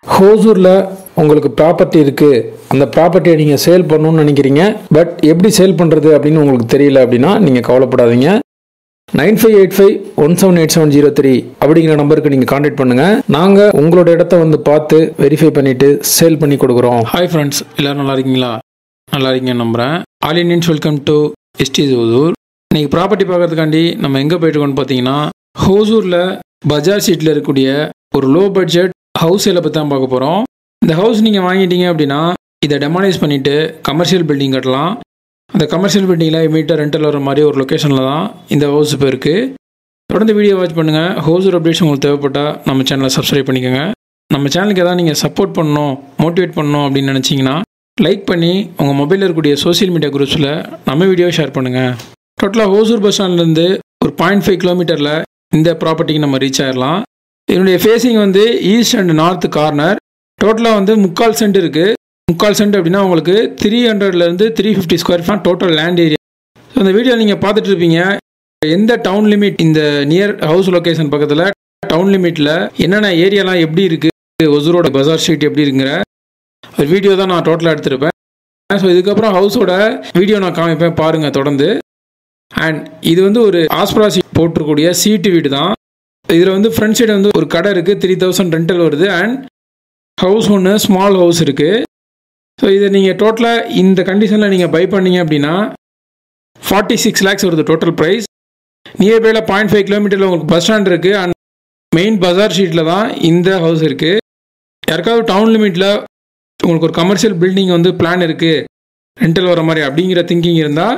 ஹோசூரில் உங்களுக்கு ப்ராப்பர்ட்டி இருக்குது, அந்த ப்ராப்பர்ட்டியை நீங்கள் சேல் பண்ணணும்னு நினைக்கிறீங்க, பட் எப்படி சேல் பண்ணுறது அப்படின்னு உங்களுக்கு தெரியல அப்படின்னா நீங்கள் கவலைப்படாதீங்க. 9585178703 அப்படிங்கிற நம்பருக்கு நீங்கள் கான்டாக்ட் பண்ணுங்கள். நாங்கள் உங்களோட இடத்த வந்து பார்த்து வெரிஃபை பண்ணிவிட்டு சேல் பண்ணி கொடுக்குறோம். ஹாய் ஃப்ரெண்ட்ஸ், எல்லோரும் நல்லா இருக்கீங்களா? நல்லா இருக்கீங்கன்னு நம்புகிறேன். All Indians welcome to STs Hosur. இன்றைக்கி ப்ராப்பர்ட்டி பார்க்கறதுக்காண்டி நம்ம எங்கே போயிட்டுருக்கோன்னு பார்த்தீங்கன்னா, ஹோசூரில் பஜார் சீட்டில் இருக்கக்கூடிய ஒரு லோ பட்ஜெட் ஹவுஸ் சேலை பற்றி தான் பார்க்க போகிறோம். இந்த ஹவுஸ் நீங்கள் வாங்கிட்டீங்க அப்படின்னா இதை டெமாலைஸ் பண்ணிவிட்டு கமர்ஷியல் பில்டிங் கட்டலாம். அந்த கமர்ஷியல் பில்டிங்கில் இமீடியட்டாக ரெண்டல் வர மாதிரி ஒரு லொக்கேஷனில் தான் இந்த ஹவுஸ் இப்போ இருக்குது. தொடர்ந்து வீடியோ வாட்ச் பண்ணுங்கள். ஹவுஸர் அப்டேட்ஸ் உங்களுக்கு தேவைப்பட்டால் நம்ம சேனலை சப்ஸ்கிரைப் பண்ணிக்கோங்க. நம்ம சேனலுக்கு எதாவது நீங்கள் சப்போர்ட் பண்ணணும், மோட்டிவேட் பண்ணணும் அப்படின்னு நினச்சிங்கன்னா லைக் பண்ணி உங்கள் மொபைலில் இருக்கக்கூடிய சோசியல் மீடியா குரூப்ஸில் நம்ம வீடியோ ஷேர் பண்ணுங்கள். டோட்டலாக ஹோசூர் பஸ் ஸ்டாண்ட்லேருந்து ஒரு 0.5 கிலோமீட்டரில் இந்த ப்ராப்பர்ட்டிக்கு நம்ம ரீச் ஆகிடலாம். இதனுடைய ஃபேஸிங் வந்து ஈஸ்ட் அண்ட் நார்த் கார்னர். டோட்டலாக வந்து 3/4 சென்ட் இருக்குது. 3/4 சென்ட் அப்படின்னா உங்களுக்கு 300லேருந்து 350 square feet total land area. So இந்த வீடியோ நீங்கள் பார்த்துட்டு இருப்பீங்க, எந்த டவுன் லிமிட், இந்த நியர் ஹவுஸ் லொக்கேஷன் பக்கத்தில் டவுன் லிமிட்டில் என்னென்ன ஏரியாலாம் எப்படி இருக்குது, ஹோசூரோட பஜார் ஸ்ட்ரீட் எப்படி இருக்குங்கிற ஒரு வீடியோ தான் நான் டோட்டலாக எடுத்துருப்பேன். ஸோ இதுக்கப்புறம் ஹவுஸோட வீடியோ நான் காமிப்பேன், பாருங்கள் தொடர்ந்து. அண்ட் இது வந்து ஒரு ஆஸ்பிராசி போட்டிருக்கூடிய சீட்டு வீடு தான். இதில் வந்து ஃப்ரண்ட் சைடு வந்து ஒரு கடை இருக்குது, 3000 ரெண்டல் வருது. அண்ட் ஹவுஸ் ஒன்று ஸ்மால் ஹவுஸ் இருக்குது. ஸோ இதை நீங்கள் டோட்டலாக இந்த கண்டிஷனில் நீங்கள் பை பண்ணீங்க அப்படின்னா 46 lakhs வருது டோட்டல் ப்ரைஸ். நியர்பையில் 0.5 கிலோமீட்டரில் உங்களுக்கு பஸ் ஸ்டாண்ட் இருக்குது. அண்ட் மெயின் பஜார் ஷீட்டில் தான் இந்த ஹவுஸ் இருக்குது. யாருக்காவது டவுன் லிமிட்டில் உங்களுக்கு ஒரு கமர்ஷியல் பில்டிங் வந்து பிளான் இருக்குது, ரெண்டல் வர மாதிரி அப்படிங்கிற திங்கிங் இருந்தால்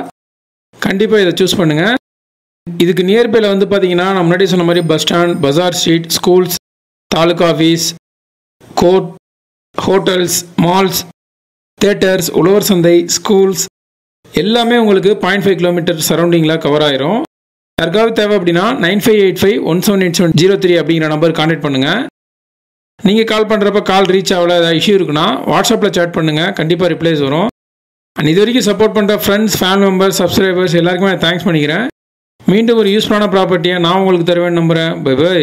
கண்டிப்பாக இதை சூஸ் பண்ணுங்கள். இதுக்கு நியர்பையில் வந்து பார்த்தீங்கன்னா நான் முன்னாடி சொன்ன மாதிரி பஸ் ஸ்டாண்ட், பஜார் street, schools, taluka office, court, hotels, malls, theatres, Uzhavar Sandhai, schools எல்லாமே உங்களுக்கு 0.5 கிலோமீட்டர் சரௌண்டிங்கில் கவர் ஆயிரும். யாருக்காவது தேவை அப்படின்னா 9585178703 அப்படிங்கிற நம்பர் கான்டாக்ட் பண்ணுங்கள். நீங்கள் கால் பண்ணுறப்ப கால் ரீச் ஆகல, ஏதாவது இஷ்யூ இருக்குன்னா வாட்ஸ்அப்பில் சேட் பண்ணுங்கள், கண்டிப்பாக ரிப்ளைஸ் வரும். அண்ட் இது வரைக்கும் சப்போர்ட் பண்ணுற ஃப்ரெண்ட்ஸ், ஃபேன் மெம்பர்ஸ், சப்ஸ்கிரைபர்ஸ் எல்லாருக்குமே நான் தேங்க்ஸ் பண்ணிக்கிறேன். மீண்டும் ஒரு யூஸ்ஃபுல்லான ப்ராப்பர்ட்டியை நான் உங்களுக்கு தருவேன் நம்புகிறேன். Bye bye.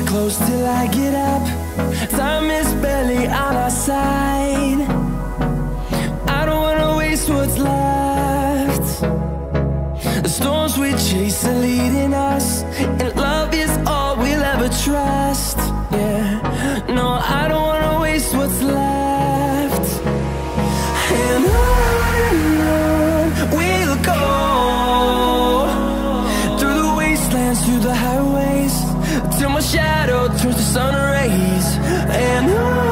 Close till I get up, time is barely on our side. I don't wanna waste what's left. The storms we chase are leading us, and love is all we'll ever trust. Yeah, no, I don't wanna waste what's left. And on we'll go, through the wastelands, through the highways, till my shadow turns to sun rays. And on